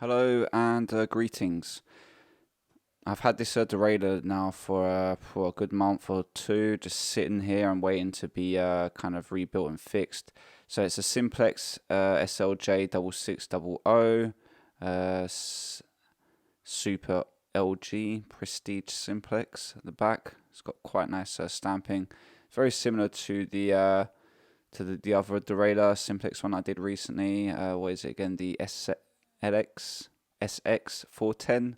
Hello and greetings. I've had this derailleur now for a good month or two, just sitting here and waiting to be kind of rebuilt and fixed. So it's a Simplex SLJ 6600 Super LG Prestige Simplex at the back. It's got quite nice stamping. Very similar to the other derailleur Simplex one I did recently. What is it again? The LX SX410.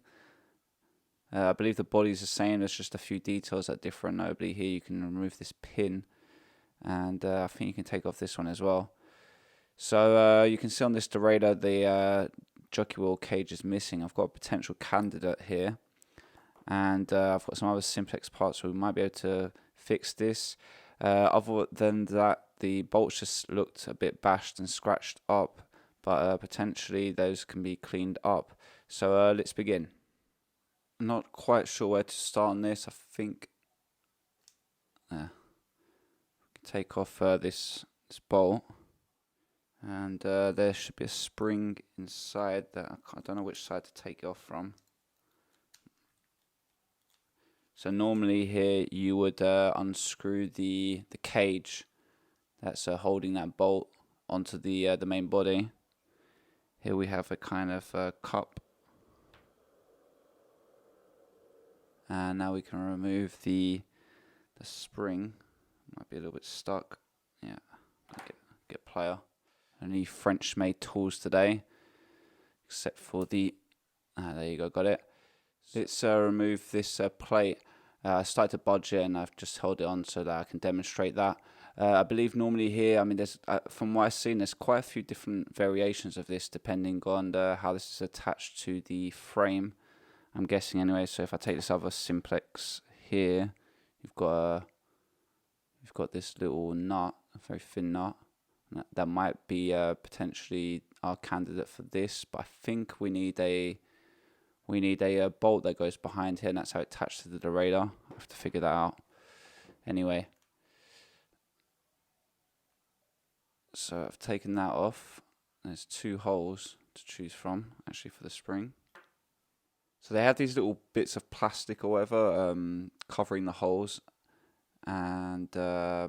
I believe the body's the same. There's just a few details that are different. Notably here you can remove this pin, and I think you can take off this one as well. So you can see on this derailleur the jockey wheel cage is missing. I've got a potential candidate here, and I've got some other Simplex parts, so we might be able to fix this. Other than that, the bolts just looked a bit bashed and scratched up, but potentially those can be cleaned up. So let's begin. I'm not quite sure where to start on this. I think we can take off this bolt, and there should be a spring inside that I don't know which side to take it off from. So normally here you would unscrew the cage that's holding that bolt onto the main body. Here we have a kind of cup, and now we can remove the spring. Might be a little bit stuck. Yeah, get plier. Only French-made tools today, except for the. There you go, got it. Let's remove this plate. I started to budge it, and I've just held it on so that I can demonstrate that. I believe normally here, I mean, there's from what I've seen, there's quite a few different variations of this depending on how this is attached to the frame. I'm guessing anyway. So if I take this other Simplex here, you've got this little nut, a very thin nut. That might be potentially our candidate for this, but I think we need a bolt that goes behind here, and that's how it attached to the derailleur. I have to figure that out. Anyway. So I've taken that off. There's two holes to choose from, actually, for the spring. So they have these little bits of plastic or whatever covering the holes, and I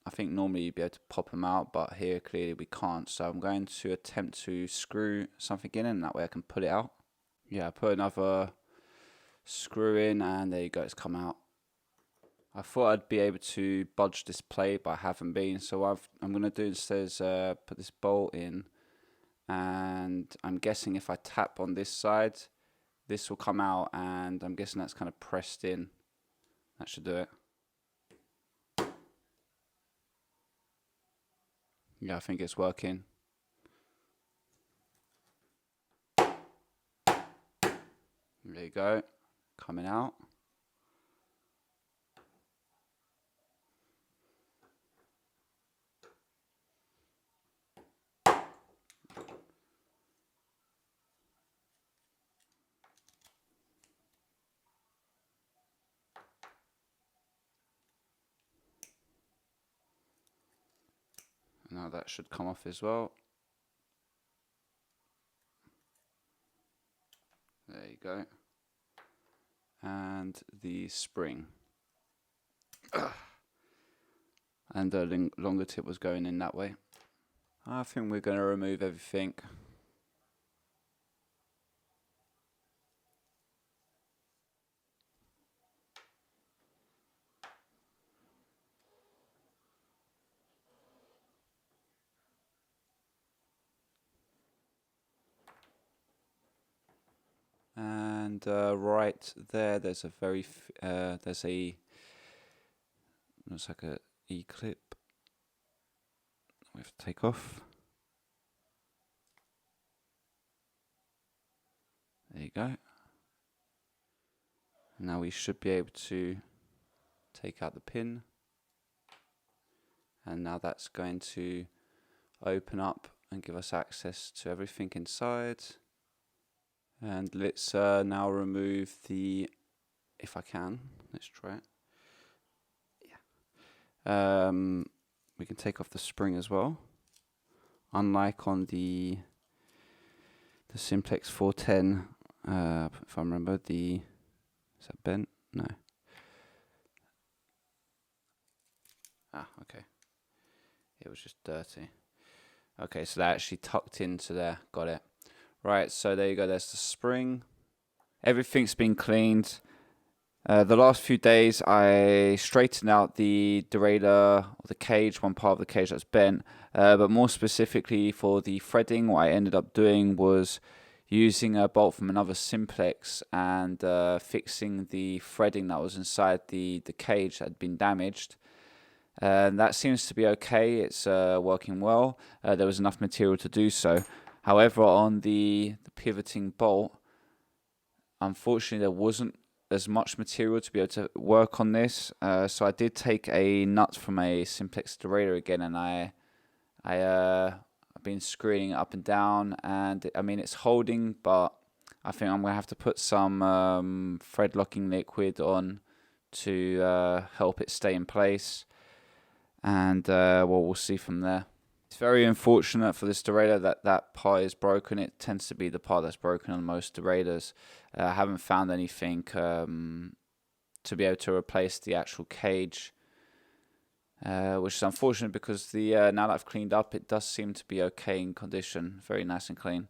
think normally you'd be able to pop them out, but here clearly we can't. So I'm going to attempt to screw something in, and that way I can pull it out. Yeah, I put another screw in, and there you go, it's come out. I thought I'd be able to budge this plate, but I haven't been. So I'm going to do instead is put this bolt in, and I'm guessing if I tap on this side, this will come out, and I'm guessing that's kind of pressed in. That should do it. Yeah, I think it's working. There you go, coming out. Now that should come off as well. There you go. And the spring. And the longer tip was going in that way. I think we're going to remove everything. And right there, there's a looks like a E-clip we have to take off. There you go. Now we should be able to take out the pin, and now that's going to open up and give us access to everything inside. And let's now remove the, if I can, let's try it. Yeah. We can take off the spring as well. Unlike on the the Simplex 410. If I remember, is that bent? No. Ah, okay. It was just dirty. Okay, so that actually tucked into there. Got it. Right, so there you go. There's the spring. Everything's been cleaned. The last few days, I straightened out the derailleur, or the cage, one part of the cage that's bent. But more specifically for the threading, what I ended up doing was using a bolt from another Simplex and fixing the threading that was inside the cage that had been damaged. That seems to be okay. It's working well. There was enough material to do so. However, on the pivoting bolt, unfortunately, there wasn't as much material to be able to work on this. So I did take a nut from a Simplex derailleur again, and I've been screwing it up and down, and I mean it's holding, but I think I'm gonna have to put some thread locking liquid on to help it stay in place, and well, we'll see from there. It's very unfortunate for this derailleur that part is broken. It tends to be the part that's broken on most derailleurs. I haven't found anything to be able to replace the actual cage, which is unfortunate because now that I've cleaned up, it does seem to be okay in condition, very nice and clean.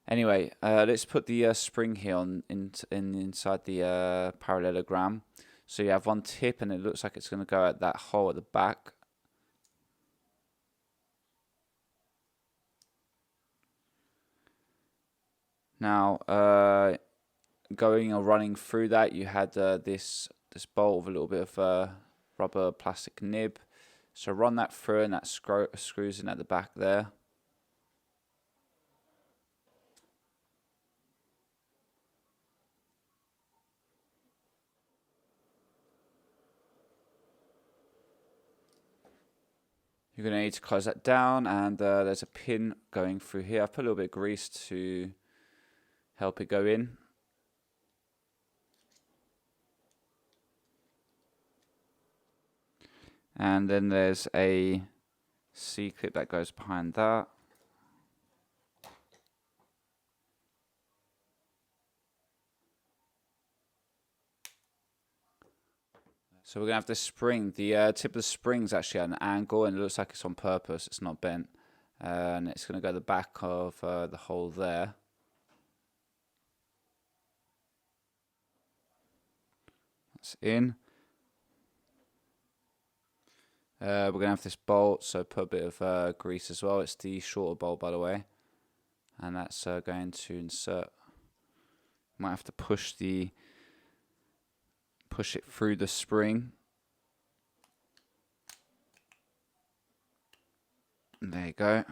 Anyway, let's put the spring here inside the parallelogram. So you have one tip, and it looks like it's going to go at that hole at the back. Now, going or running through that, you had this bolt with a little bit of rubber plastic nib. So run that through, and that screws in at the back there. You're going to need to close that down, and there's a pin going through here. I've put a little bit of grease to help it go in. And then there's a C-clip that goes behind that. So we're going to have this spring. The tip of the spring is actually at an angle, and it looks like it's on purpose. It's not bent. And it's going to go the back of the hole there. That's in. We're going to have this bolt, so put a bit of grease as well. It's the shorter bolt, by the way. And that's going to insert. Might have to push it through the spring. There you go.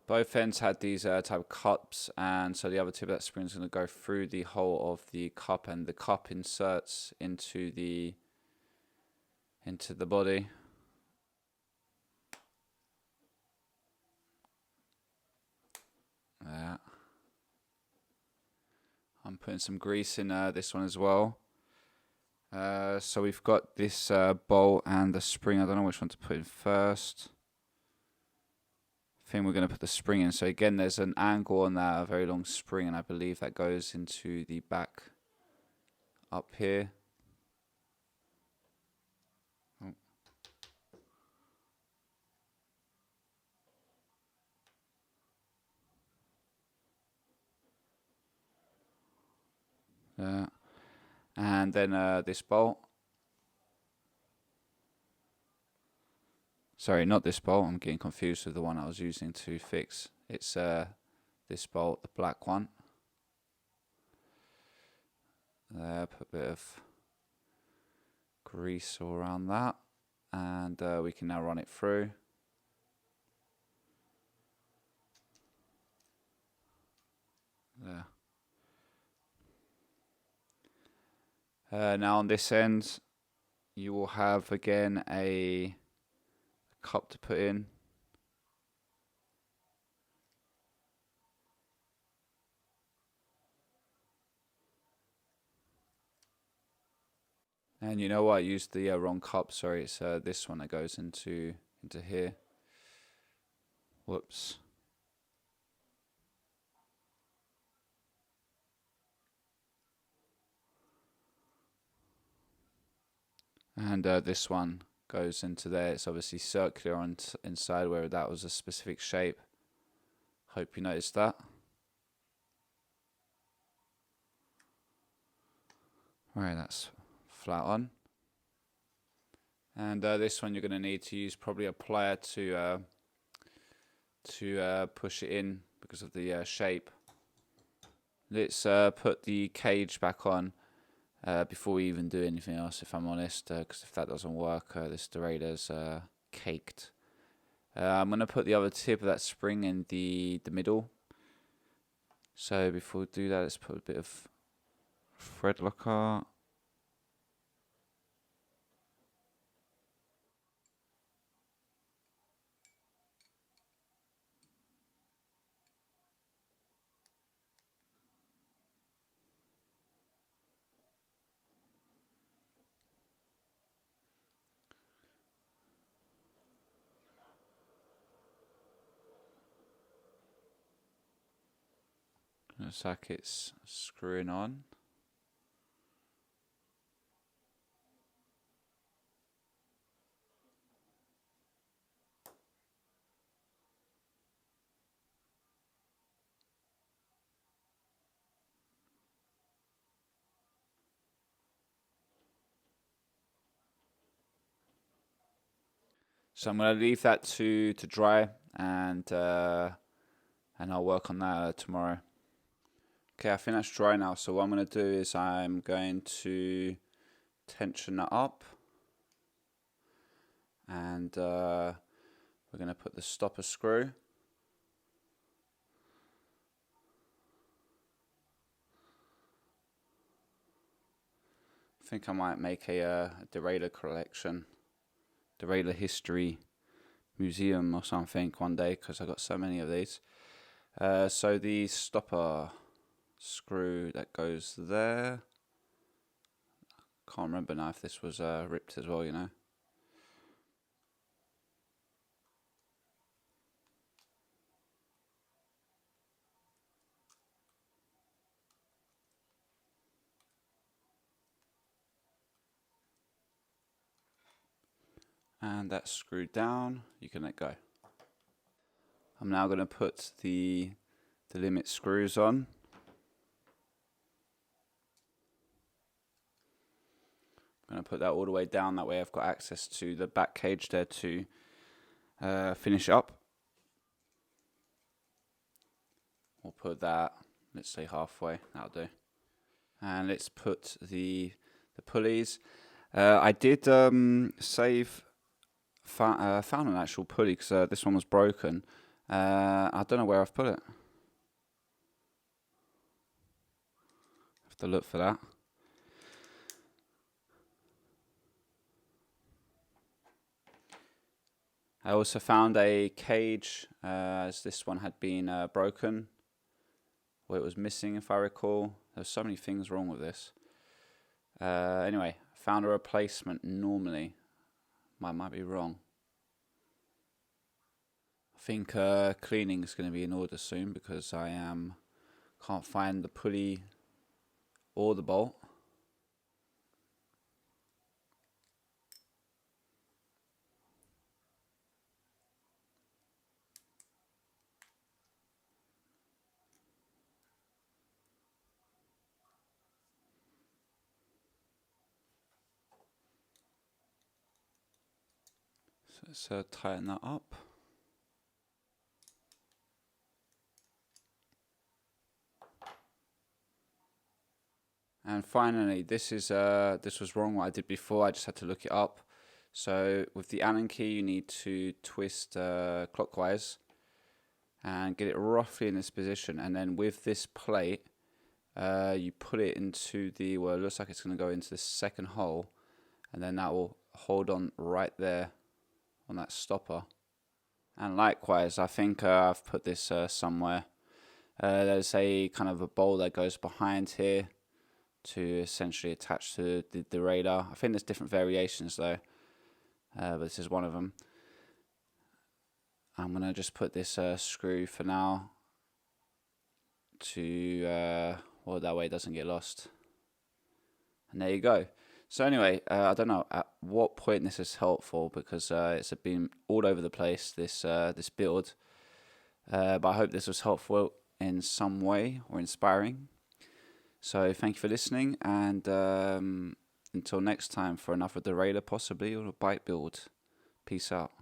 Both ends had these type of cups, and so the other tip of that spring is going to go through the hole of the cup, and the cup inserts into the body. There. I'm putting some grease in this one as well. So we've got this bolt and the spring. I don't know which one to put in first. I think we're going to put the spring in. So again, there's an angle on that, a very long spring, and I believe that goes into the back up here. Oh. And then this bolt. Sorry, not this bolt. I'm getting confused with the one I was using to fix. It's this bolt, the black one. There, put a bit of grease all around that, and we can now run it through. There. Now on this end, you will have again a cup to put in. And you know what? I used the wrong cup. Sorry, it's this one that goes into here. Whoops. And this one goes into there. It's obviously circular on inside, where that was a specific shape. Hope you noticed that. Right, that's flat on. And this one you're going to need to use probably a plier to push it in because of the shape. Let's put the cage back on before we even do anything else, if I'm honest, because if that doesn't work, this derailleur's caked. I'm going to put the other tip of that spring in the middle. So before we do that, let's put a bit of Threadlocker. Looks like it's screwing on. So I'm going to leave that to dry, and I'll work on that tomorrow. Okay, I think that's dry now. So what I'm going to do is I'm going to tension that up, and we're going to put the stopper screw. I think I might make a derailleur collection, derailleur history museum or something one day, because I've got so many of these. So the stopper screw that goes there. Can't remember now if this was ripped as well, you know. And that's screwed down. You can let go. I'm now going to put the limit screws on. I'm going to put that all the way down. That way I've got access to the back cage there to finish up. We'll put that, let's say halfway. That'll do. And let's put the pulleys. I did found an actual pulley, because this one was broken. I don't know where I've put it. Have to look for that. I also found a cage, as this one had been broken, where it was missing, if I recall. There's so many things wrong with this. Anyway, found a replacement normally. Might be wrong. I think cleaning is going to be in order soon, because can't find the pulley or the bolt. So let's tighten that up. And finally, this was wrong what I did before. I just had to look it up. So with the Allen key, you need to twist clockwise and get it roughly in this position. And then with this plate, you put it into the, well, it looks like it's going to go into the second hole, and then that will hold on right there on that stopper. And likewise, I think I've put this somewhere. There's a kind of a bowl that goes behind here to essentially attach to the derailleur. I think there's different variations though, but this is one of them. I'm going to just put this screw for now to, well, that way it doesn't get lost. And there you go. So anyway, I don't know at what point this is helpful because it's been all over the place, this build. But I hope this was helpful in some way or inspiring. So thank you for listening, and until next time for another derailleur possibly, or a bike build. Peace out.